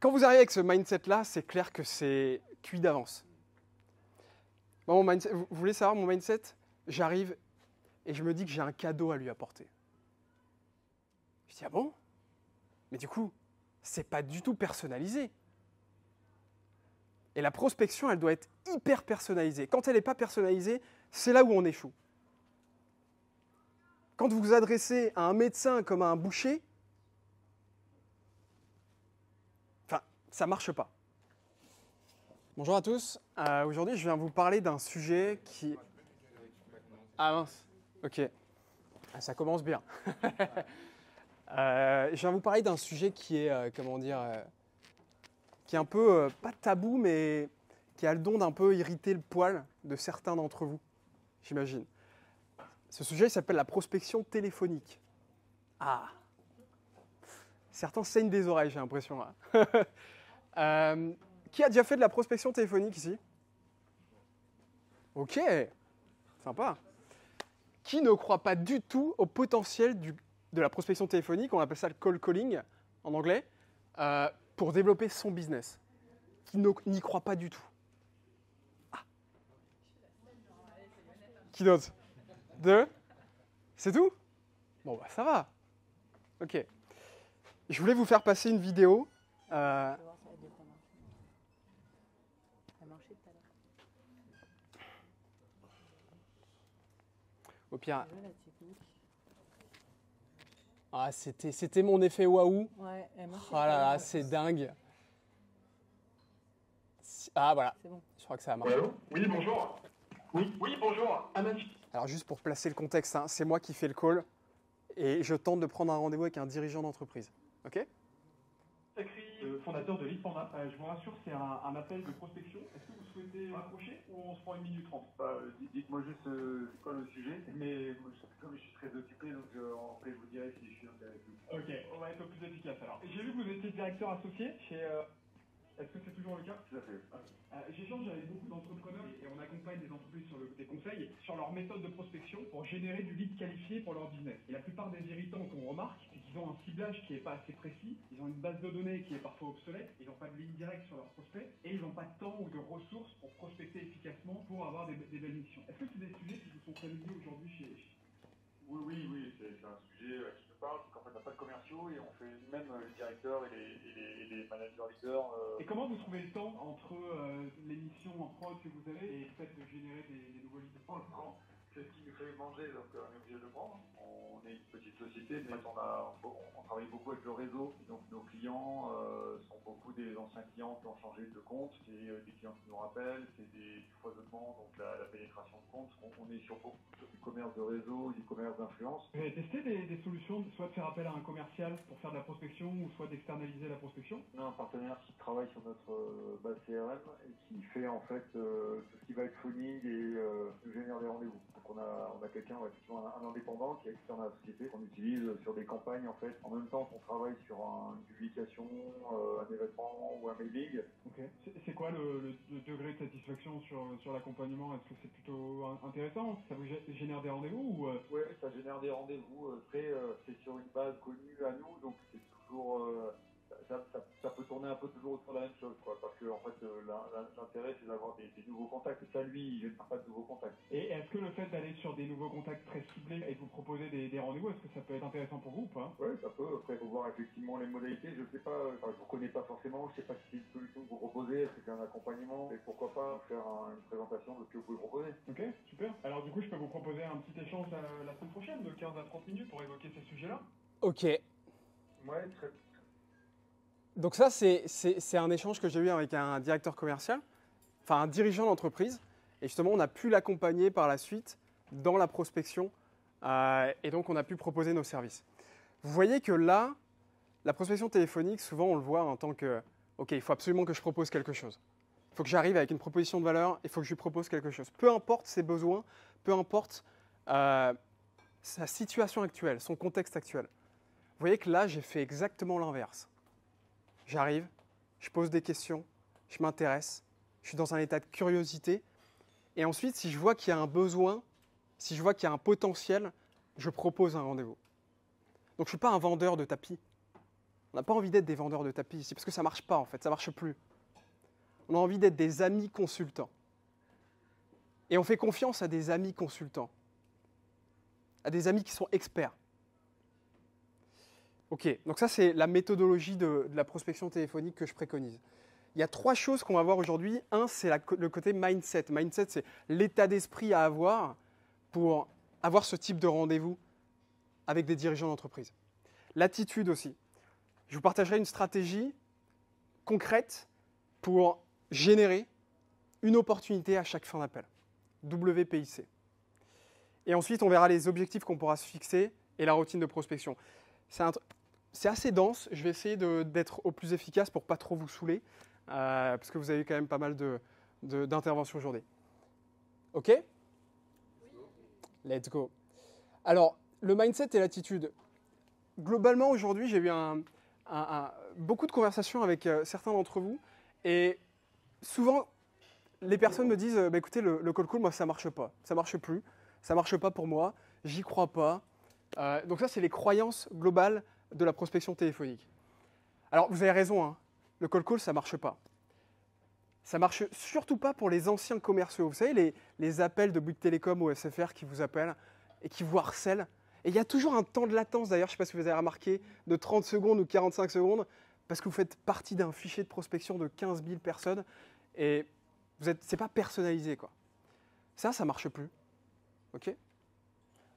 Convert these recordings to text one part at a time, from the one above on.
Quand vous arrivez avec ce mindset-là, c'est clair que c'est cuit d'avance. Bon, vous voulez savoir mon mindset? J'arrive et je me dis que j'ai un cadeau à lui apporter. Je dis, ah bon? Mais du coup, c'est pas du tout personnalisé. Et la prospection, elle doit être hyper personnalisée. Quand elle n'est pas personnalisée, c'est là où on échoue. Quand vous vous adressez à un médecin comme à un boucher, ça ne marche pas. Bonjour à tous. Aujourd'hui, je viens vous parler d'un sujet qui... Ah mince, ok. Ça commence bien. Je viens vous parler d'un sujet qui est, qui est un peu, pas tabou, mais qui a le don d'un peu irriter le poil de certains d'entre vous, j'imagine. Ce sujet s'appelle la prospection téléphonique. Ah! Certains saignent des oreilles, j'ai l'impression là. Qui a déjà fait de la prospection téléphonique ici? Ok, sympa. Qui ne croit pas du tout au potentiel de la prospection téléphonique, on appelle ça le cold calling en anglais, pour développer son business? Qui n'y croit pas du tout? Ah. Qui d'autre? Deux? C'est tout? Bon, bah ça va. Ok. Je voulais vous faire passer une vidéo. Au pire. Ah, c'était mon effet waouh. Ouais, oh là là, c'est dingue. Ah voilà, c'est bon. Je crois que ça a marché. Allô? Oui, bonjour. Oui, bonjour. Alors juste pour placer le contexte, hein, c'est moi qui fais le call et je tente de prendre un rendez-vous avec un dirigeant d'entreprise. Ok? Fondateur de LeadPanda. Je vous rassure, c'est un appel de prospection. Est-ce que vous souhaitez raccrocher ou on se prend 1 minute 30? Dites-moi juste c'est quoi le sujet, mais moi, comme je suis très occupé, donc après je vous dirai si je suis intéressé. Ok, on va être plus efficace alors. J'ai vu que vous étiez directeur associé chez... Est-ce que c'est toujours le cas? Tout à fait. J'échange avec beaucoup d'entrepreneurs et on accompagne des entreprises sur des conseils sur leur méthode de prospection pour générer du lead qualifié pour leur business. Et la plupart des irritants qu'on remarque, c'est qu'ils ont un ciblage qui n'est pas assez précis, ils ont une base de données qui est parfois obsolète, ils n'ont pas de ligne directe sur leurs prospects et ils n'ont pas de temps ou de ressources pour prospecter efficacement pour avoir des belles missions. Est-ce que c'est des sujets qui vous sont familiers aujourd'hui chez... Oui, c'est un sujet qui nous parle, c'est qu'en fait on n'a pas de commerciaux et on fait même les directeurs et les managers leaders. Et comment vous trouvez le temps entre les missions en prod que vous avez et le fait de générer des nouveaux leads? C'est ce qui nous fait manger, donc on est obligé de le prendre. On est une petite société, mais on travaille beaucoup avec le réseau. Donc nos clients sont beaucoup des anciens clients qui ont changé de compte. C'est des clients qui nous rappellent, c'est du foisonnement, donc la pénétration de compte. On est sur du commerce de réseau, du commerce d'influence. Vous avez testé des solutions, soit de faire appel à un commercial pour faire de la prospection, ou soit d'externaliser la prospection? On a un partenaire qui travaille sur notre base CRM et qui fait en fait tout ce qui va être phoning et nous génère des rendez-vous. Donc on a quelqu'un, effectivement un indépendant qui est externe à la société, qu'on utilise sur des campagnes en fait, en même temps qu'on travaille sur une publication, un événement ou un mailing. Ok. C'est quoi le degré de satisfaction sur l'accompagnement? Est-ce que c'est plutôt intéressant? Ça vous génère des rendez-vous ou Oui, ça génère des rendez-vous. C'est sur une base connue à nous, donc c'est toujours... ça peut tourner un peu toujours autour de la même chose, quoi, parce que en fait l'intérêt c'est d'avoir des nouveaux contacts. Ça, lui, il n'a pas de nouveaux contacts. Et est-ce que le fait d'aller sur des nouveaux contacts très ciblés et de vous proposer des rendez-vous, est-ce que ça peut être intéressant pour vous ou pas? Oui, ça peut. Après, il faut voir effectivement les modalités. Je sais pas, je vous connais pas forcément. Je sais pas si c'est une solution que vous proposez, est-ce que c'est un accompagnement, et pourquoi pas faire une présentation de ce que vous pouvez proposer. Ok, super. Alors du coup, je peux vous proposer un petit échange la semaine prochaine de 15 à 30 minutes pour évoquer ces sujets-là. Ok. Ouais, très. Donc ça, c'est un échange que j'ai eu avec un directeur commercial, enfin un dirigeant d'entreprise. Et justement, on a pu l'accompagner par la suite dans la prospection. Et donc, on a pu proposer nos services. Vous voyez que là, la prospection téléphonique, souvent, on le voit en tant que « Ok, il faut absolument que je propose quelque chose. Il faut que j'arrive avec une proposition de valeur, il faut que je lui propose quelque chose. » Peu importe ses besoins, peu importe sa situation actuelle, son contexte actuel. Vous voyez que là, j'ai fait exactement l'inverse. J'arrive, je pose des questions, je m'intéresse, je suis dans un état de curiosité. Et ensuite, si je vois qu'il y a un besoin, si je vois qu'il y a un potentiel, je propose un rendez-vous. Donc, je ne suis pas un vendeur de tapis. On n'a pas envie d'être des vendeurs de tapis ici, parce que ça ne marche pas en fait, ça ne marche plus. On a envie d'être des amis consultants. Et on fait confiance à des amis consultants, à des amis qui sont experts. Ok, donc ça c'est la méthodologie de la prospection téléphonique que je préconise. Il y a 3 choses qu'on va voir aujourd'hui. Un, c'est le côté mindset. Mindset, c'est l'état d'esprit à avoir pour avoir ce type de rendez-vous avec des dirigeants d'entreprise. L'attitude aussi. Je vous partagerai une stratégie concrète pour générer une opportunité à chaque fin d'appel. WPIC. Et ensuite, on verra les objectifs qu'on pourra se fixer et la routine de prospection. C'est assez dense. Je vais essayer d'être au plus efficace pour ne pas trop vous saouler, parce que vous avez eu quand même pas mal d'interventions aujourd'hui. OK ? Let's go. Alors, le mindset et l'attitude. Globalement, aujourd'hui, j'ai eu beaucoup de conversations avec certains d'entre vous. Et souvent, les personnes me disent écoutez, le call call, moi, ça ne marche pas. Ça ne marche plus. Ça ne marche pas pour moi. J'y crois pas. Donc ça, c'est les croyances globales de la prospection téléphonique. Alors, vous avez raison, hein, le call call, ça ne marche pas. Ça ne marche surtout pas pour les anciens commerciaux. Vous savez, les appels de Bouygues Télécom ou SFR qui vous appellent et qui vous harcèlent. Et il y a toujours un temps de latence, d'ailleurs, je ne sais pas si vous avez remarqué, de 30 secondes ou 45 secondes, parce que vous faites partie d'un fichier de prospection de 15 000 personnes et ce n'est pas personnalisé, quoi. Ça ne marche plus. OK ?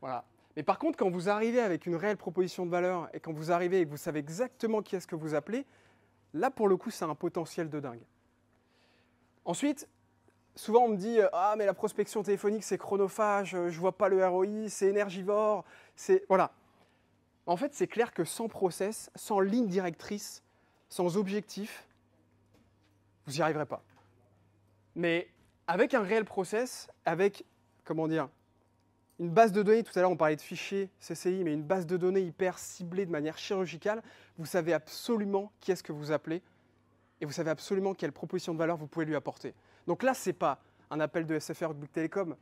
Voilà. Mais par contre, quand vous arrivez avec une réelle proposition de valeur et quand vous arrivez et que vous savez exactement qui est-ce que vous appelez, là, pour le coup, c'est un potentiel de dingue. Ensuite, souvent, on me dit « Ah, mais la prospection téléphonique, c'est chronophage, je ne vois pas le ROI, c'est énergivore. » Voilà. En fait, c'est clair que sans process, sans ligne directrice, sans objectif, vous n'y arriverez pas. Mais avec un réel process, avec, une base de données, tout à l'heure on parlait de fichiers CCI, mais une base de données hyper ciblée de manière chirurgicale, vous savez absolument qui est-ce que vous appelez et vous savez absolument quelle proposition de valeur vous pouvez lui apporter. Donc là, ce n'est pas un appel de SFR ou de Bouygues Télécom,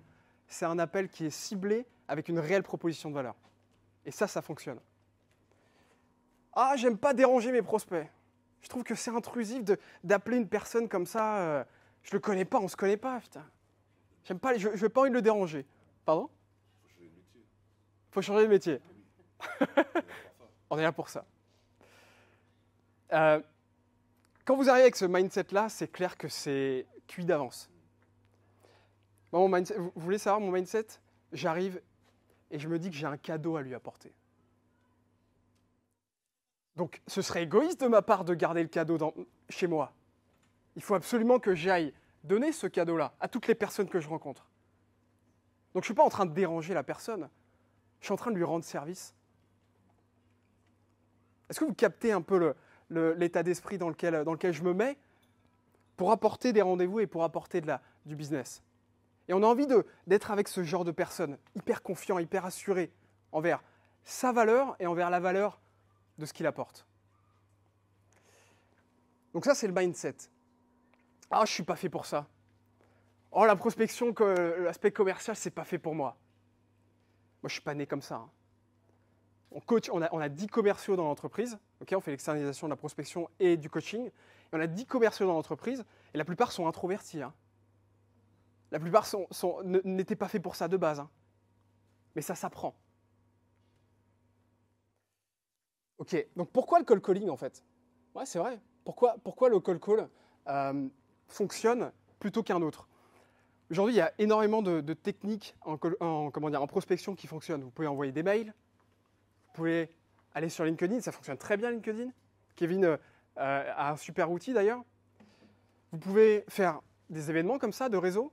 c'est un appel qui est ciblé avec une réelle proposition de valeur. Et ça fonctionne. Ah, j'aime pas déranger mes prospects. Je trouve que c'est intrusif d'appeler une personne comme ça. Je le connais pas, on se connaît pas, putain. J'aime pas, je n'ai pas envie de le déranger. Pardon ? Faut changer de métier. On est là pour ça. Quand vous arrivez avec ce mindset-là, c'est clair que c'est cuit d'avance. Bon, vous voulez savoir mon mindset ? J'arrive et je me dis que j'ai un cadeau à lui apporter. Donc, ce serait égoïste de ma part de garder le cadeau chez moi. Il faut absolument que j'aille donner ce cadeau-là à toutes les personnes que je rencontre. Donc, je ne suis pas en train de déranger la personne. Je suis en train de lui rendre service. Est-ce que vous captez un peu l'état d'esprit dans lequel je me mets pour apporter des rendez-vous et pour apporter du business ? Et on a envie d'être avec ce genre de personnes, hyper confiant, hyper assuré envers sa valeur et envers la valeur de ce qu'il apporte. Donc ça, c'est le mindset. Ah, je ne suis pas fait pour ça. Oh, la prospection, l'aspect commercial, c'est pas fait pour moi. Moi, je ne suis pas né comme ça. Hein. On a 10 commerciaux dans l'entreprise. Okay, on fait l'externalisation de la prospection et du coaching. Et on a 10 commerciaux dans l'entreprise et la plupart sont introvertis. Hein. La plupart n'étaient pas faits pour ça de base. Hein. Mais ça s'apprend. Ok, donc pourquoi le call calling en fait ? Ouais, c'est vrai. Pourquoi le call call fonctionne plutôt qu'un autre ? Aujourd'hui, il y a énormément de techniques en prospection qui fonctionnent. Vous pouvez envoyer des mails, vous pouvez aller sur LinkedIn, ça fonctionne très bien LinkedIn. Kevin a un super outil d'ailleurs. Vous pouvez faire des événements comme ça, de réseau.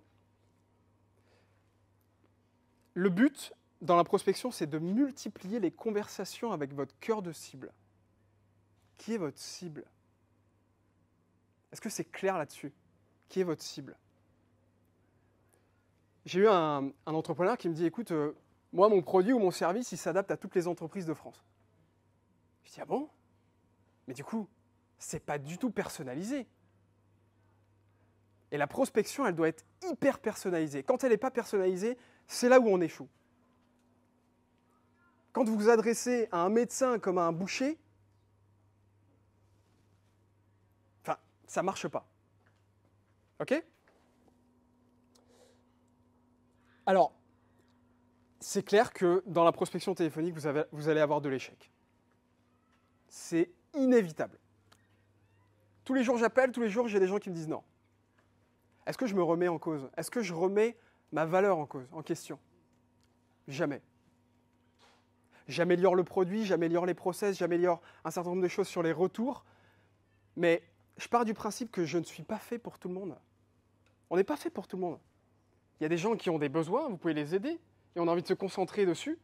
Le but dans la prospection, c'est de multiplier les conversations avec votre cœur de cible. Qui est votre cible ? Est-ce que c'est clair là-dessus ? Qui est votre cible ? J'ai eu un entrepreneur qui me dit, écoute, moi, mon produit ou mon service, il s'adapte à toutes les entreprises de France. Je dis, ah bon ? Mais du coup, c'est pas du tout personnalisé. Et la prospection, elle doit être hyper personnalisée. Quand elle n'est pas personnalisée, c'est là où on échoue. Quand vous vous adressez à un médecin comme à un boucher, ça ne marche pas. OK? Alors, c'est clair que dans la prospection téléphonique, vous allez avoir de l'échec. C'est inévitable. Tous les jours, j'appelle, tous les jours, j'ai des gens qui me disent non. Est-ce que je me remets en cause? Est-ce que je remets ma valeur en cause, en question? Jamais. J'améliore le produit, j'améliore les process, j'améliore un certain nombre de choses sur les retours, mais je pars du principe que je ne suis pas fait pour tout le monde. On n'est pas fait pour tout le monde. Il y a des gens qui ont des besoins, vous pouvez les aider, et on a envie de se concentrer dessus.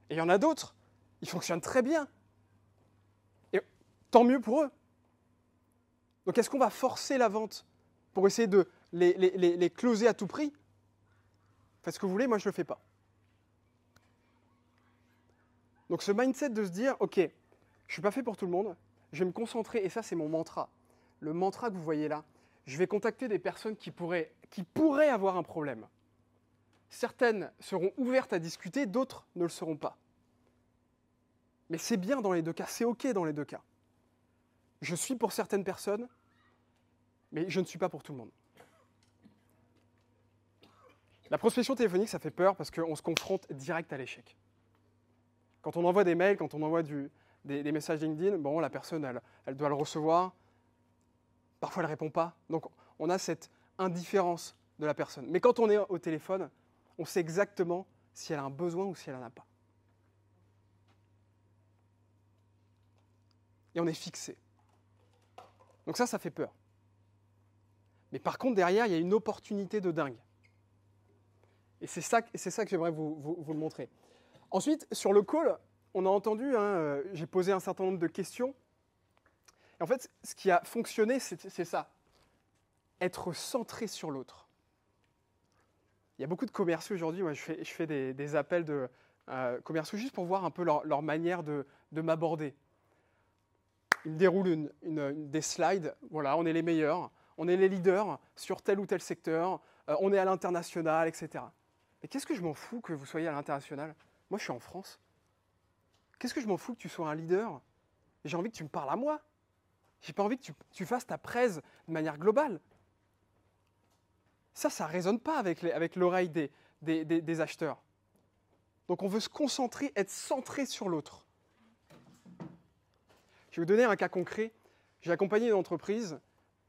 Et il y en a d'autres, ils fonctionnent très bien. Et tant mieux pour eux. Donc est-ce qu'on va forcer la vente pour essayer de les closer à tout prix? Faites ce que vous voulez, moi je ne le fais pas. Donc ce mindset de se dire, ok, je ne suis pas fait pour tout le monde, je vais me concentrer, et ça c'est mon mantra. Le mantra que vous voyez là, je vais contacter des personnes qui pourraient avoir un problème. Certaines seront ouvertes à discuter, d'autres ne le seront pas. Mais c'est bien dans les deux cas, c'est ok dans les deux cas. Je suis pour certaines personnes, mais je ne suis pas pour tout le monde. La prospection téléphonique, ça fait peur parce qu'on se confronte direct à l'échec. Quand on envoie des mails, quand on envoie des messages LinkedIn, bon, la personne, elle doit le recevoir. Parfois, elle ne répond pas. Donc, on a cette indifférence de la personne. Mais quand on est au téléphone, on sait exactement si elle a un besoin ou si elle n'en a pas. Et on est fixé. Donc ça fait peur. Mais par contre, derrière, il y a une opportunité de dingue. Et c'est ça que j'aimerais vous le montrer. Ensuite, sur le call, on a entendu, j'ai posé un certain nombre de questions. Et en fait, ce qui a fonctionné, c'est ça. Être centré sur l'autre. Il y a beaucoup de commerciaux aujourd'hui. Moi, je fais des appels de commerciaux juste pour voir un peu leur manière de m'aborder. Ils me déroulent des slides. Voilà, on est les meilleurs. On est les leaders sur tel ou tel secteur. On est à l'international, etc. Mais qu'est-ce que je m'en fous que vous soyez à l'international? Moi, je suis en France. Qu'est-ce que je m'en fous que tu sois un leader? J'ai envie que tu me parles à moi. J'ai pas envie que tu fasses ta presse de manière globale. Ça ne résonne pas avec l'oreille des acheteurs. Donc on veut se concentrer, être centré sur l'autre. Je vais vous donner un cas concret. J'ai accompagné une entreprise,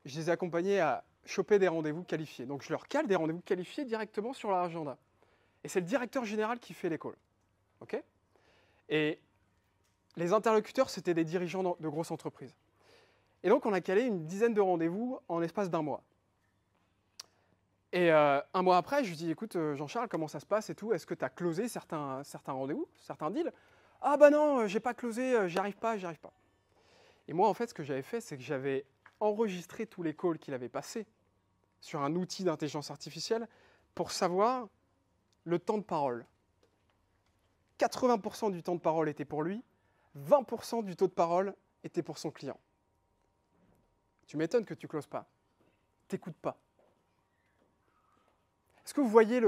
je les ai accompagnés à choper des rendez-vous qualifiés. Donc je leur cale des rendez-vous qualifiés directement sur leur agenda. Et c'est le directeur général qui fait les calls. Okay? Et les interlocuteurs, c'était des dirigeants de grosses entreprises. Et donc on a calé une dizaine de rendez-vous en l'espace d'un mois. Et un mois après, je lui dis, écoute Jean-Charles, comment ça se passe et tout? Est-ce que tu as closé certains rendez-vous, certains deals? Ah bah non, j'ai pas closé, j'y arrive pas. Et moi, en fait, ce que j'avais fait, c'est que j'avais enregistré tous les calls qu'il avait passés sur un outil d'intelligence artificielle pour savoir le temps de parole. 80% du temps de parole était pour lui, 20% du taux de parole était pour son client. Tu m'étonnes que tu ne closes pas. T'écoutes pas. Est-ce que vous voyez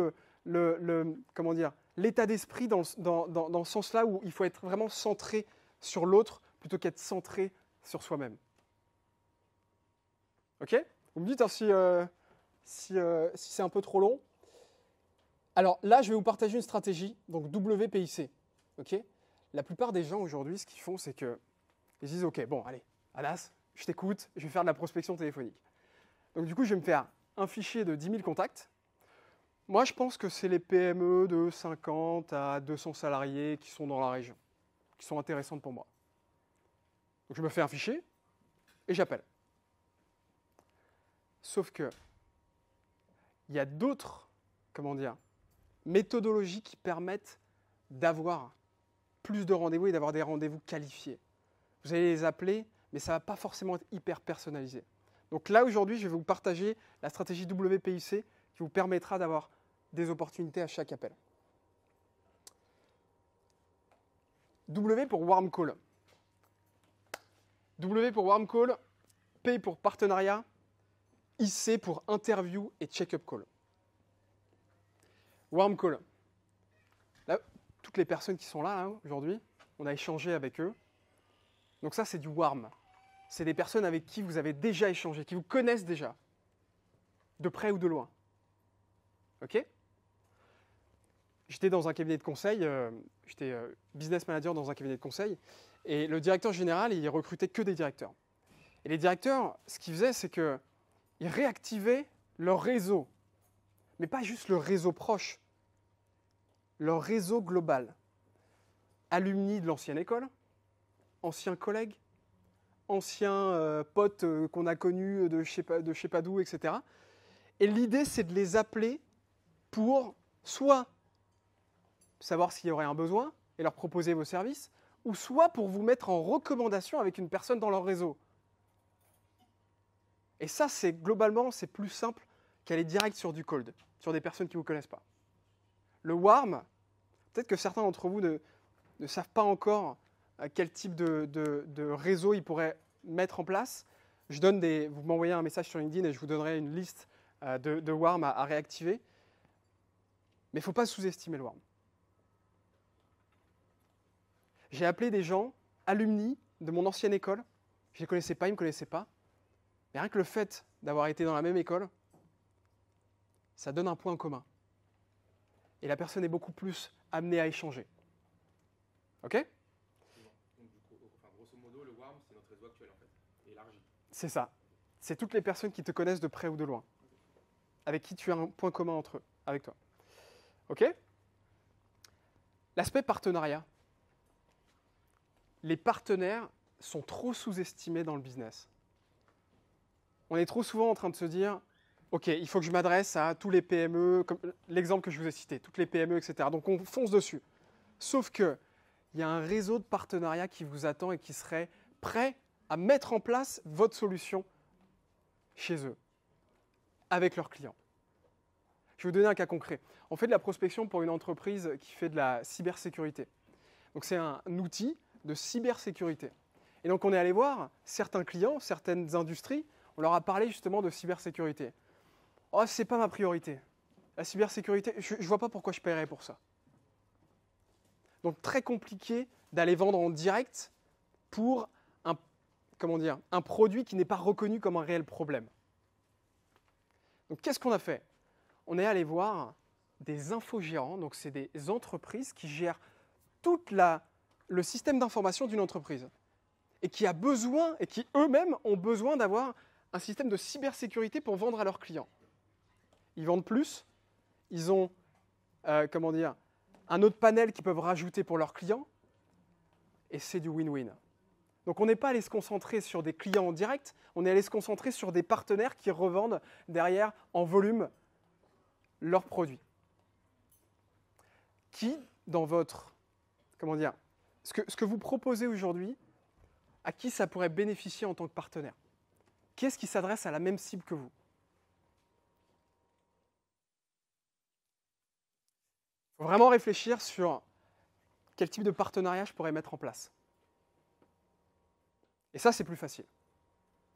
l'état d'esprit dans ce sens-là où il faut être vraiment centré sur l'autre plutôt qu'être centré sur soi-même? Ok? Vous me dites si c'est un peu trop long. Alors là, je vais vous partager une stratégie, donc WPIC. Okay? La plupart des gens aujourd'hui, ce qu'ils font, c'est qu'ils disent « Ok, bon, allez, Adas, je t'écoute, je vais faire de la prospection téléphonique. » Donc du coup, je vais me faire un fichier de 10 000 contacts. Moi, je pense que c'est les PME de 50 à 200 salariés qui sont dans la région, qui sont intéressantes pour moi. Donc je me fais un fichier et j'appelle. Sauf que il y a d'autres, méthodologies qui permettent d'avoir plus de rendez-vous et d'avoir des rendez-vous qualifiés. Vous allez les appeler, mais ça ne va pas forcément être hyper personnalisé. Donc là, aujourd'hui, je vais vous partager la stratégie WPIC qui vous permettra d'avoir des opportunités à chaque appel. W pour Warm Call. W pour Warm Call, P pour partenariat, IC pour interview et check-up call. Warm Call. Là, toutes les personnes qui sont là aujourd'hui, on a échangé avec eux. Donc ça, c'est du warm. c'est des personnes avec qui vous avez déjà échangé, qui vous connaissent déjà, de près ou de loin. OK? J'étais dans un cabinet de conseil, j'étais business manager dans un cabinet de conseil, et le directeur général, il recrutait que des directeurs. Et les directeurs, ce qu'ils faisaient, c'est qu'ils réactivaient leur réseau, mais pas juste le réseau proche, leur réseau global. Alumni de l'ancienne école, anciens collègues, anciens potes qu'on a connus de je sais pas d'où, etc. Et l'idée, c'est de les appeler pour soit savoir s'il y aurait un besoin et leur proposer vos services, ou soit pour vous mettre en recommandation avec une personne dans leur réseau. Et ça, globalement, c'est plus simple qu'aller direct sur du cold, sur des personnes qui ne vous connaissent pas. Le warm, peut-être que certains d'entre vous ne savent pas encore quel type de réseau ils pourraient mettre en place. Vous m'envoyez un message sur LinkedIn et je vous donnerai une liste de warm à réactiver. Mais il ne faut pas sous-estimer le warm. J'ai appelé des gens, alumni de mon ancienne école. Je ne les connaissais pas, ils ne me connaissaient pas. Mais rien que le fait d'avoir été dans la même école, ça donne un point commun. Et la personne est beaucoup plus amenée à échanger. OK? Donc, grosso modo, le warm, c'est notre réseau actuel, en fait, élargi. C'est ça. C'est toutes les personnes qui te connaissent de près ou de loin, avec qui tu as un point commun entre eux, avec toi. OK? L'aspect partenariat. Les partenaires sont trop sous-estimés dans le business. On est trop souvent en train de se dire « Ok, il faut que je m'adresse à tous les PME, comme l'exemple que je vous ai cité, toutes les PME, etc. » Donc on fonce dessus. Sauf qu'il y a un réseau de partenariats qui vous attend et qui serait prêt à mettre en place votre solution chez eux, avec leurs clients. Je vais vous donner un cas concret. On fait de la prospection pour une entreprise qui fait de la cybersécurité. Donc c'est un outil de cybersécurité. Et donc on est allé voir certains clients, certaines industries, on leur a parlé justement de cybersécurité. Oh, c'est pas ma priorité. La cybersécurité, je ne vois pas pourquoi je paierais pour ça. Donc très compliqué d'aller vendre en direct pour un produit qui n'est pas reconnu comme un réel problème. Donc qu'est-ce qu'on a fait? On est allé voir des infogérants, donc c'est des entreprises qui gèrent tout le système d'information d'une entreprise et qui eux-mêmes ont besoin d'avoir un système de cybersécurité pour vendre à leurs clients. Ils vendent plus, ils ont un autre panel qu'ils peuvent rajouter pour leurs clients et c'est du win-win. Donc on n'est pas allé se concentrer sur des clients en direct, on est allé se concentrer sur des partenaires qui revendent derrière en volume leurs produits. Qui, dans votre, ce que vous proposez aujourd'hui, à qui ça pourrait bénéficier en tant que partenaire? Qui est-ce qui s'adresse à la même cible que vous? Il faut vraiment réfléchir sur quel type de partenariat je pourrais mettre en place. Et ça, c'est plus facile.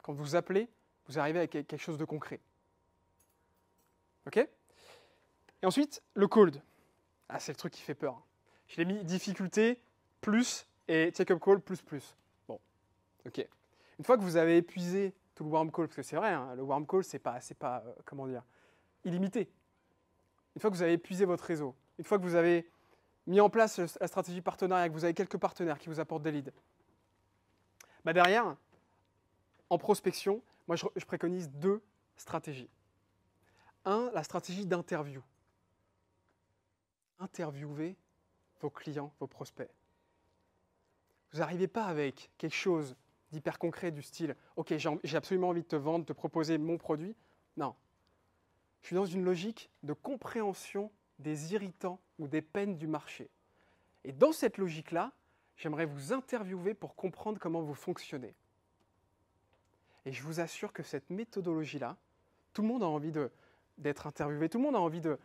Quand vous appelez, vous arrivez avec quelque chose de concret. OK? Et ensuite, le cold. Ah, c'est le truc qui fait peur. Je l'ai mis difficulté plus et take-up call plus. Bon, OK. Une fois que vous avez épuisé tout le warm call, parce que c'est vrai, hein, le warm call, c'est pas illimité. Une fois que vous avez épuisé votre réseau, une fois que vous avez mis en place la stratégie partenariat, que vous avez quelques partenaires qui vous apportent des leads, derrière, en prospection, moi je préconise 2 stratégies. 1, la stratégie d'interview. Interviewez vos clients, vos prospects. Vous n'arrivez pas avec quelque chose d'hyper concret du style « Ok, j'ai absolument envie de te vendre, de te proposer mon produit. » Non. Je suis dans une logique de compréhension des irritants ou des peines du marché. Et dans cette logique-là, j'aimerais vous interviewer pour comprendre comment vous fonctionnez. Et je vous assure que cette méthodologie-là, tout le monde a envie d'être interviewé, tout le monde a envie de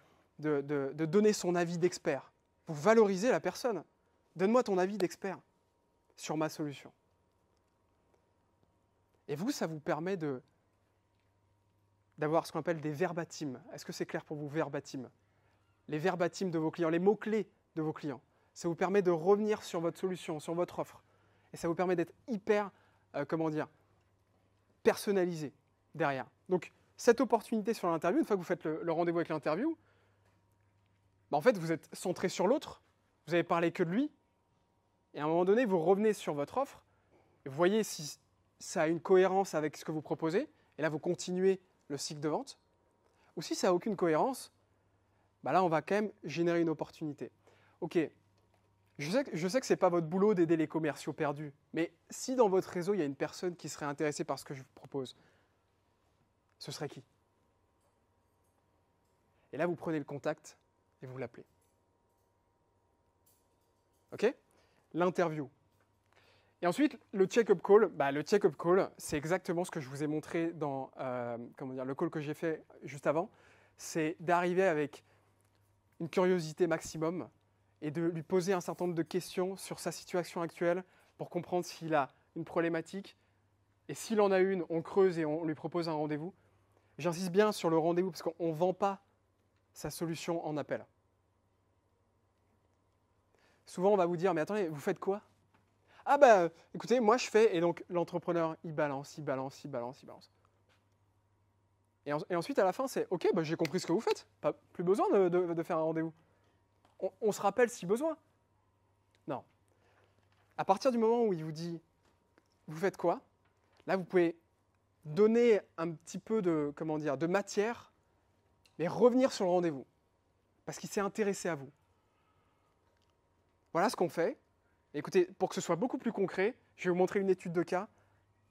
donner son avis d'expert. Vous valorisez la personne. Donne-moi ton avis d'expert sur ma solution. Et vous, ça vous permet d'avoir ce qu'on appelle des verbatims. Est-ce que c'est clair pour vous, verbatims? Les verbatims de vos clients, les mots-clés de vos clients. Ça vous permet de revenir sur votre solution, sur votre offre. Et ça vous permet d'être hyper, personnalisé derrière. Donc, cette opportunité sur l'interview, une fois que vous faites le rendez-vous avec l'interview, en fait, vous êtes centré sur l'autre, vous avez parlé que de lui, et à un moment donné, vous revenez sur votre offre, et vous voyez si ça a une cohérence avec ce que vous proposez, et là, vous continuez le cycle de vente. Ou si ça n'a aucune cohérence, là, on va quand même générer une opportunité. Ok, je sais que ce n'est pas votre boulot d'aider les commerciaux perdus, mais si dans votre réseau, il y a une personne qui serait intéressée par ce que je vous propose, ce serait qui? Et là, vous prenez le contact et vous l'appelez. Ok? L'interview. Et ensuite, le check-up call. Le check-up call, c'est exactement ce que je vous ai montré dans le call que j'ai fait juste avant. C'est d'arriver avec une curiosité maximum et de lui poser un certain nombre de questions sur sa situation actuelle pour comprendre s'il a une problématique. Et s'il en a une, on creuse et on lui propose un rendez-vous. J'insiste bien sur le rendez-vous parce qu'on ne vend pas sa solution en appel. Souvent, on va vous dire, mais attendez, vous faites quoi? Ah écoutez, moi je fais, et donc l'entrepreneur, il balance. Et ensuite, à la fin, c'est, ok, j'ai compris ce que vous faites, plus besoin de faire un rendez-vous. On se rappelle si besoin. Non. À partir du moment où il vous dit, vous faites quoi? Là, vous pouvez donner un petit peu de matière, mais revenir sur le rendez-vous, parce qu'il s'est intéressé à vous. Voilà ce qu'on fait. Écoutez, pour que ce soit beaucoup plus concret, je vais vous montrer une étude de cas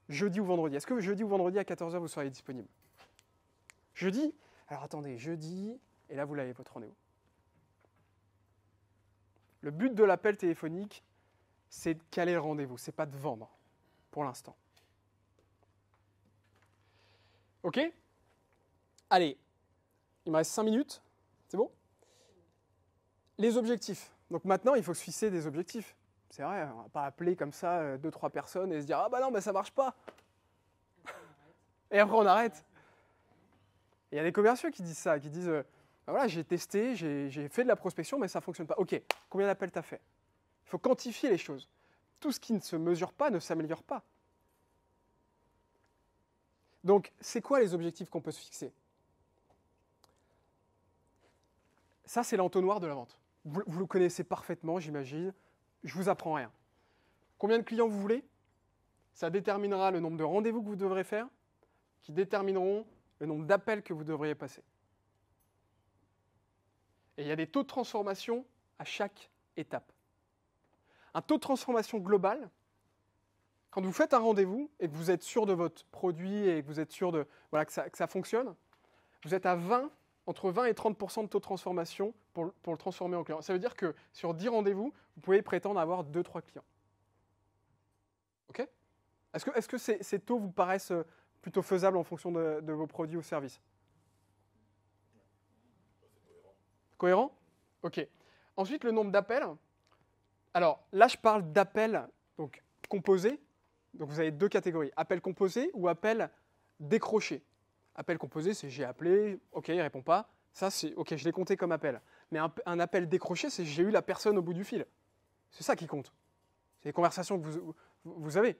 jeudi ou vendredi. Est-ce que jeudi ou vendredi à 14h, vous seriez disponible? Jeudi? Alors attendez, jeudi, et là vous l'avez votre rendez-vous. Le but de l'appel téléphonique, c'est de caler le rendez-vous, c'est pas de vendre, pour l'instant. Ok? Allez, il me reste 5 minutes, c'est bon? Les objectifs. Donc maintenant, il faut se fixer des objectifs. C'est vrai, on ne va pas appeler comme ça 2-3 personnes et se dire « Ah bah non, ça ne marche pas !» Et après, on arrête. Il y a des commerciaux qui disent ça, qui disent voilà, j'ai testé, j'ai fait de la prospection, mais ça ne fonctionne pas. Ok, combien d'appels tu as fait? Il faut quantifier les choses. Tout ce qui ne se mesure pas ne s'améliore pas. Donc, c'est quoi les objectifs qu'on peut se fixer? Ça, c'est l'entonnoir de la vente. Vous le connaissez parfaitement, j'imagine. Je ne vous apprends rien. Combien de clients vous voulez? Ça déterminera le nombre de rendez-vous que vous devrez faire, qui détermineront le nombre d'appels que vous devriez passer. Et il y a des taux de transformation à chaque étape. Un taux de transformation global, quand vous faites un rendez-vous et que vous êtes sûr de votre produit et que vous êtes sûr que ça fonctionne, vous êtes à entre 20 et 30% de taux de transformation pour le transformer en client. Ça veut dire que sur 10 rendez-vous, vous pouvez prétendre avoir 2-3 clients. OK? Est-ce que ces taux vous paraissent plutôt faisables en fonction de vos produits ou services? Cohérent? OK. Ensuite, le nombre d'appels. Alors, là, je parle d'appels donc composés. Donc, vous avez 2 catégories. Appels composés ou appels décrochés. Appel composé, c'est j'ai appelé, ok, il ne répond pas. Ça, c'est ok, je l'ai compté comme appel. Mais un appel décroché, c'est j'ai eu la personne au bout du fil. C'est ça qui compte. C'est les conversations que vous avez.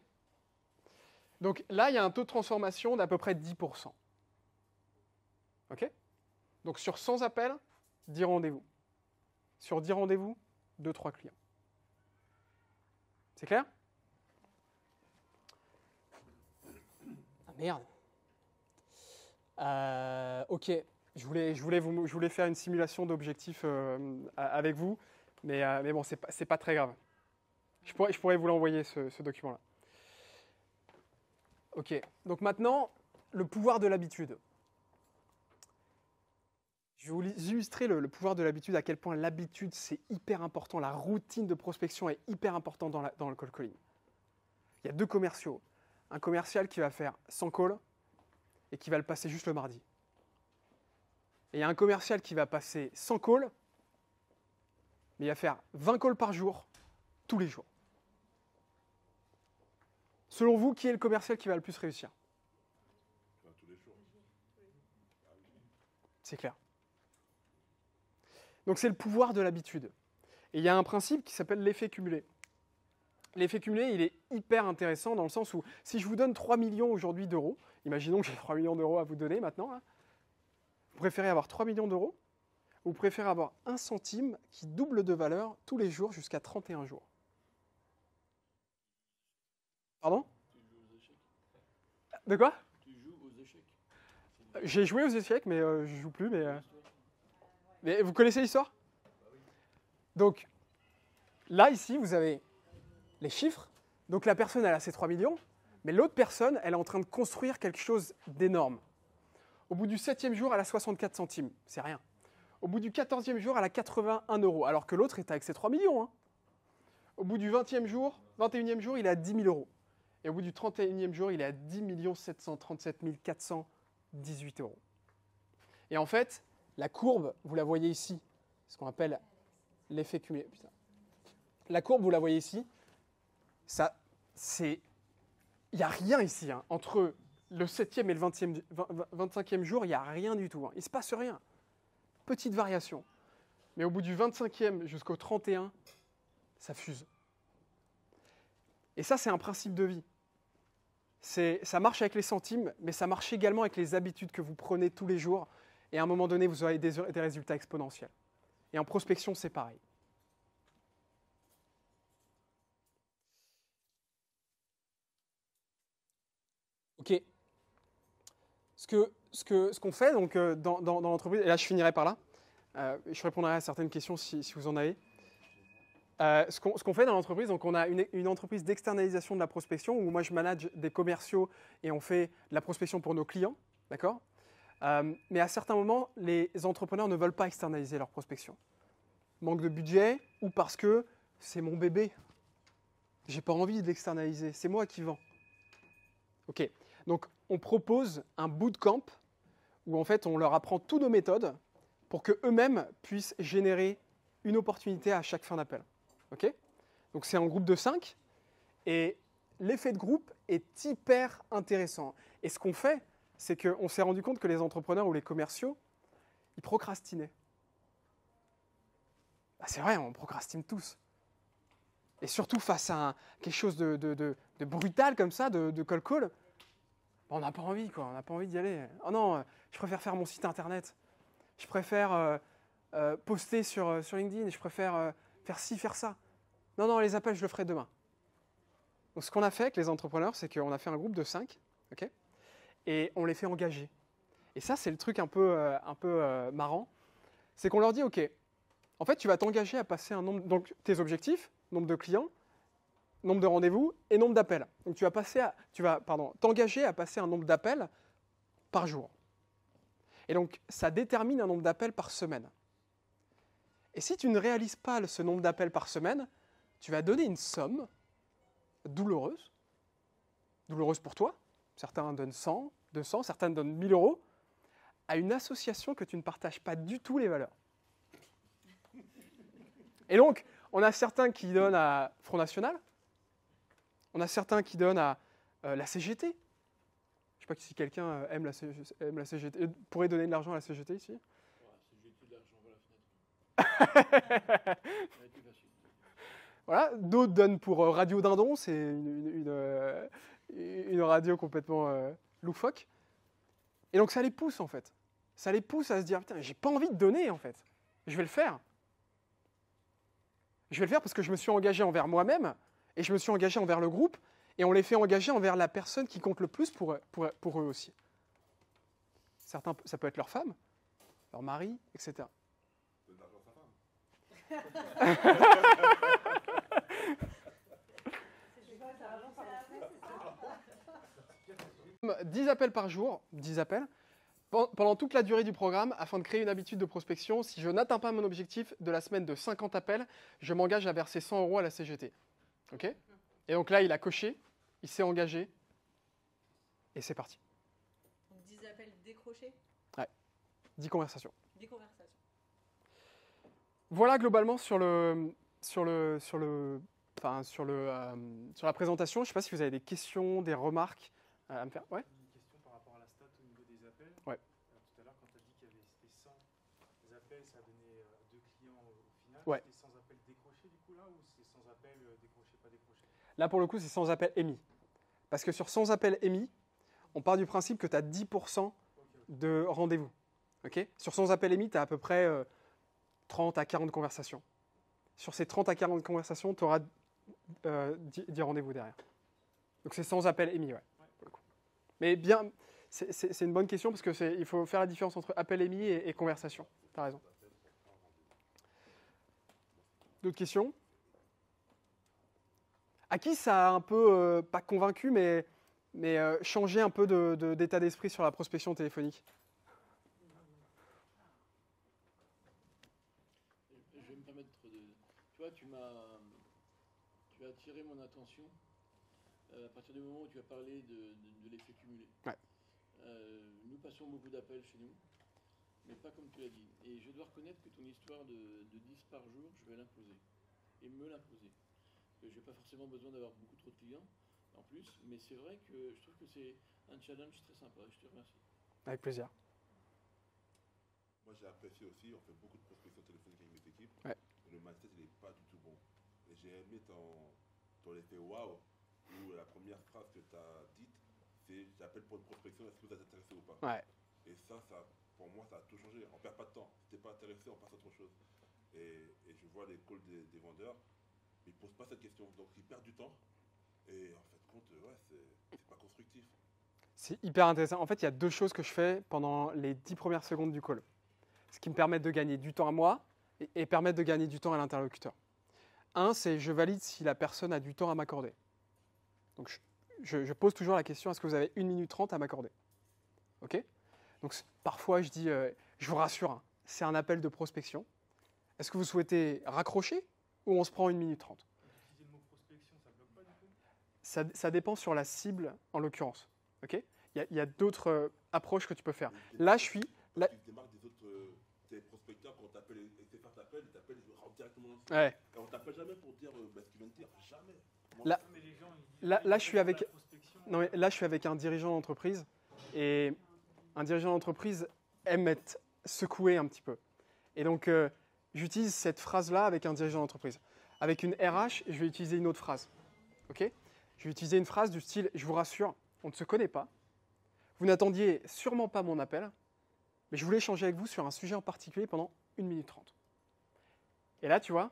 Donc là, il y a un taux de transformation d'à peu près 10%. Ok? Donc sur 100 appels, 10 rendez-vous. Sur 10 rendez-vous, 2-3 clients. C'est clair? Ah merde. Ok, je voulais faire une simulation d'objectifs avec vous, mais bon, c'est pas très grave. Je pourrais vous l'envoyer, ce document-là. Ok, donc maintenant, le pouvoir de l'habitude. Je vais vous illustrer le pouvoir de l'habitude, à quel point l'habitude, c'est hyper important. La routine de prospection est hyper importante dans le cold calling. Il y a 2 commerciaux. Un commercial qui va faire 100 calls, et qui va le passer juste le mardi. Et il y a un commercial qui va passer 100 calls, mais il va faire 20 calls par jour, tous les jours. Selon vous, qui est le commercial qui va le plus réussir? C'est clair. Donc c'est le pouvoir de l'habitude. Et il y a un principe qui s'appelle l'effet cumulé. l'effet cumulé, il est hyper intéressant dans le sens où si je vous donne 3 millions aujourd'hui d'euros, imaginons que j'ai 3 millions d'euros à vous donner maintenant, hein, vous préférez avoir 3 millions d'euros ou vous préférez avoir 1 centime qui double de valeur tous les jours jusqu'à 31 jours? Pardon? De quoi? Tu joues aux échecs. J'ai joué aux échecs, mais je joue plus. Mais vous connaissez l'histoire? Donc, là, ici, vous avez les chiffres. Donc, la personne, elle a ses 3 millions, mais l'autre personne, elle est en train de construire quelque chose d'énorme. Au bout du 7e jour, elle a 64 centimes. C'est rien. Au bout du 14e jour, elle a 81 euros, alors que l'autre est avec ses 3 millions. Hein. Au bout du 21e jour, il est à 10 000 euros. Et au bout du 31e jour, il est à 10 737 418 euros. Et en fait, la courbe, vous la voyez ici, ce qu'on appelle l'effet cumulé. Putain. La courbe, vous la voyez ici, ça, c'est... Il n'y a rien ici. Hein. Entre le 7e et le 25e jour, il n'y a rien du tout. Hein. Il ne se passe rien. Petite variation. Mais au bout du 25e jusqu'au 31, ça fuse. Et ça, c'est un principe de vie. Ça marche avec les centimes, mais ça marche également avec les habitudes que vous prenez tous les jours. Et à un moment donné, vous aurez des résultats exponentiels. Et en prospection, c'est pareil. OK. Ce qu'on fait donc, dans l'entreprise, et là je finirai par là, je répondrai à certaines questions si vous en avez. Ce qu'on fait dans l'entreprise, donc on a une entreprise d'externalisation de la prospection où moi je manage des commerciaux et on fait de la prospection pour nos clients, d'accord? Mais à certains moments, les entrepreneurs ne veulent pas externaliser leur prospection. Manque de budget ou parce que c'est mon bébé. J'ai pas envie de l'externaliser, c'est moi qui vends. Ok, donc on propose un bootcamp où en fait on leur apprend toutes nos méthodes pour qu'eux-mêmes puissent générer une opportunité à chaque fin d'appel. Ok? Donc c'est en groupe de 5 et l'effet de groupe est hyper intéressant. Et ce qu'on fait, c'est qu'on s'est rendu compte que les entrepreneurs ou les commerciaux, ils procrastinaient. Bah, c'est vrai, on procrastine tous. Et surtout face à quelque chose de brutal comme ça, de cold call, bah, on n'a pas envie, quoi. On n'a pas envie d'y aller. Oh non, je préfère faire mon site internet. Je préfère poster sur LinkedIn. Je préfère faire ci, faire ça. Non, les appels, je le ferai demain. Donc, ce qu'on a fait avec les entrepreneurs, c'est qu'on a fait un groupe de 5, okay, et on les fait engager. Et ça, c'est le truc un peu marrant. C'est qu'on leur dit, OK, en fait, tu vas t'engager à passer un nombre... Donc, tes objectifs, nombre de clients, nombre de rendez-vous et nombre d'appels. Donc, tu vas t'engager à passer un nombre d'appels par jour. Et donc, ça détermine un nombre d'appels par semaine. Et si tu ne réalises pas ce nombre d'appels par semaine, tu vas donner une somme douloureuse pour toi. Certains donnent 100, 200, certains donnent 1000 euros à une association que tu ne partages pas du tout les valeurs. Et donc, on a certains qui donnent à Front National, on a certains qui donnent à la CGT. Je ne sais pas si quelqu'un aime la CGT. Pourrait donner de l'argent à la CGT ici? Ouais, si j'ai plus d'argent vers la fenêtre. Voilà. D'autres donnent pour Radio Dindon, c'est une radio complètement loufoque. Et donc ça les pousse en fait. Ça les pousse à se dire, putain, j'ai pas envie de donner en fait. Je vais le faire. Je vais le faire parce que je me suis engagé envers moi-même et je me suis engagé envers le groupe et on les fait engager envers la personne qui compte le plus pour eux aussi. Certains, ça peut être leur femme, leur mari, etc. Donne l'argent à sa femme. 10 appels par jour, 10 appels, pendant toute la durée du programme, afin de créer une habitude de prospection. Si je n'atteins pas mon objectif de la semaine de 50 appels, je m'engage à verser 100 euros à la CGT. Okay? Et donc là, il a coché, il s'est engagé, et c'est parti. Donc 10 appels décrochés? Ouais, 10 conversations. 10 conversations. Voilà globalement sur la présentation. Je ne sais pas si vous avez des questions, des remarques à me faire. Ouais. Une question par rapport à la stat au niveau des appels. Ouais. Tout à l'heure, quand tu as dit qu'il y avait c'était 100 appels, ça a donné 2 clients au final. Ouais. C'était 100 appels décrochés du coup là, ou c'est sans appel, décroché, pas décroché? Là, pour le coup, c'est sans appel émis. Parce que sur sans appel émis, on part du principe que tu as 10% de rendez-vous. Ok. Sur sans appel émis, tu as à peu près 30 à 40 conversations. Sur ces 30 à 40 conversations, tu auras 10 rendez-vous derrière. Donc c'est sans appel émis, ouais. Pour le coup. Mais bien, c'est une bonne question parce qu'il faut faire la différence entre appel émis et conversation. Tu as raison. D'autres questions? À qui ça a un peu, pas convaincu, mais changé un peu d'état d'esprit sur la prospection téléphonique? Je vais me permettre de... Tu vois, tu as attiré mon attention à partir du moment où tu as parlé de l'effet cumulé. Ouais. Nous passons beaucoup d'appels chez nous, mais pas comme tu l'as dit. Et je dois reconnaître que ton histoire de 10 par jour, je vais l'imposer. Et me l'imposer. Je n'ai pas forcément besoin d'avoir beaucoup trop de clients en plus, mais c'est vrai que je trouve que c'est un challenge très sympa. Je te remercie. Avec plaisir. Moi, j'ai apprécié aussi, on fait beaucoup de prospection téléphonique avec mes équipes. Ouais. Le mindset, il n'est pas du tout bon. Et j'ai aimé ton effet waouh, où la première phrase que tu as dite, c'est j'appelle pour une prospection, est-ce que vous êtes intéressé ou pas? Ouais. Et ça, pour moi, ça a tout changé. On ne perd pas de temps. Si tu n'es pas intéressé, on passe à autre chose. Et je vois les calls des vendeurs, ils ne posent pas cette question. Donc, ils perdent du temps. Et en fait, compte, ouais, c'est pas constructif. C'est hyper intéressant. En fait, il y a deux choses que je fais pendant les 10 premières secondes du call. Ce qui me permet de gagner du temps à moi et permettre de gagner du temps à l'interlocuteur. Un, c'est je valide si la personne a du temps à m'accorder. Donc, je pose toujours la question, est-ce que vous avez 1 minute 30 à m'accorder? OK? Donc, parfois, je dis, je vous rassure, hein, c'est un appel de prospection. Est-ce que vous souhaitez raccrocher ou on se prend 1 minute 30? Utiliser le mot prospection, ça bloque pas du coup? Ça dépend sur la cible, en l'occurrence. OK? Il y a d'autres approches que tu peux faire. Et Là, je suis... Là... Tu te démarques des autres tes prospecteurs quand on t'appelle et tes frères t'appellent, ils t'appellent directement. Ouais. Et on t'appelle jamais pour dire ce qu'il vient de dire. Jamais. Là, Mais les gens, ils disent, là, je suis avec... la prospection, Non, mais là, je suis avec un dirigeant d'entreprise et un dirigeant d'entreprise aime être secoué un petit peu. Et donc, j'utilise cette phrase-là avec un dirigeant d'entreprise. Avec une RH, je vais utiliser une autre phrase. OK? Je vais utiliser une phrase du style « Je vous rassure, on ne se connaît pas. Vous n'attendiez sûrement pas mon appel, mais je voulais échanger avec vous sur un sujet en particulier pendant 1 minute 30. » Et là, tu vois,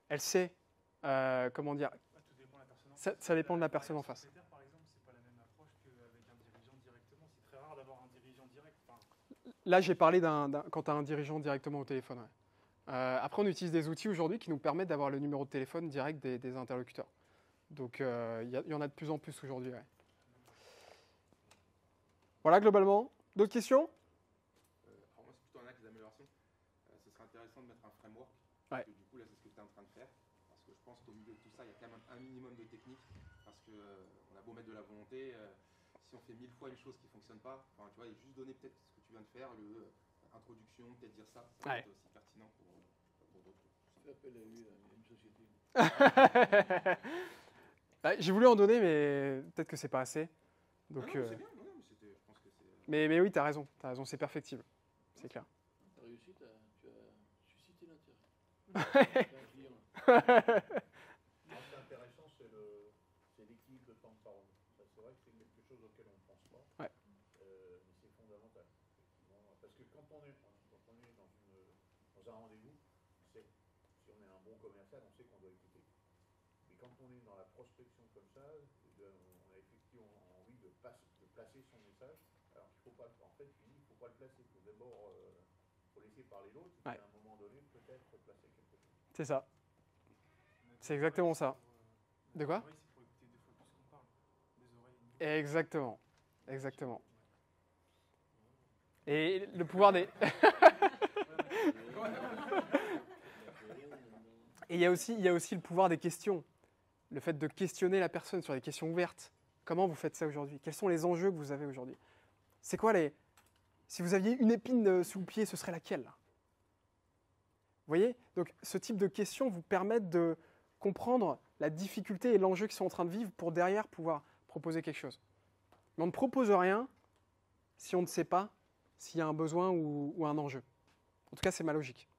elle sait, comment dire, tout dépend de la personne en ça face. dépend de la personne en face. Secrétaire, par exemple, c'est pas la même approche qu'avec un dirigeant directement. C'est très rare d'avoir un dirigeant direct. Enfin, Là, j'ai parlé quand tu as un dirigeant directement au téléphone. Ouais. Après, on utilise des outils aujourd'hui qui nous permettent d'avoir le numéro de téléphone direct des interlocuteurs. Donc, il y en a de plus en plus aujourd'hui. Ouais. Voilà, globalement. D'autres questions? Alors moi, c'est plutôt un axe d'amélioration. Ce serait intéressant de mettre un framework. Ouais. Parce que du coup, là, c'est ce que tu es en train de faire. Parce que je pense qu'au milieu de tout ça, il y a quand même un minimum de technique. Parce que on a beau mettre de la volonté, si on fait 1000 fois une chose qui ne fonctionne pas, enfin, tu vois, et juste donner peut-être ce que tu viens de faire, introduction, peut-être dire ça, ça Ouais. peut être aussi pertinent pour d'autres. Je fais appel à lui, à une société. J'ai voulu en donner, mais peut-être que c'est pas assez. Donc, Ah non, mais c'est bien, non, mais je pense que c'est... mais oui, tu as raison, c'est perfectible. C'est clair. Tu as réussi, tu as suscité l'intérêt. D'un client. Ce qui est intéressant, c'est l'équilibre de temps de parole. Ça, c'est vrai que c'est quelque chose auquel on ne pense pas. Ouais. Mais c'est fondamental. Effectivement. Parce que quand on est dans un rendez-vous, si on est un bon commercial, on sait qu'on doit écouter. Mais quand on est dans la prospection comme ça, on a effectivement envie de placer son message. Alors qu'il ne faut pas, en fait, il ne faut pas le placer. Il faut d'abord faut laisser parler l'autre, et puis Ouais. à un moment donné, peut-être placer quelque chose. C'est ça. C'est exactement ça. De quoi? Les oreilles, c'est pour écouter 2 fois plus qu'on parle. Les oreilles. Exactement. Exactement. Et le pouvoir des... Et il y a aussi le pouvoir des questions. Le fait de questionner la personne sur des questions ouvertes. Comment vous faites ça aujourd'hui? Quels sont les enjeux que vous avez aujourd'hui? C'est quoi les... Si vous aviez une épine sous le pied, ce serait laquelle? Vous voyez? Donc ce type de questions vous permettent de comprendre la difficulté et l'enjeu qu'ils sont en train de vivre pour derrière pouvoir proposer quelque chose. Mais on ne propose rien si on ne sait pas s'il y a un besoin ou un enjeu. En tout cas, c'est ma logique.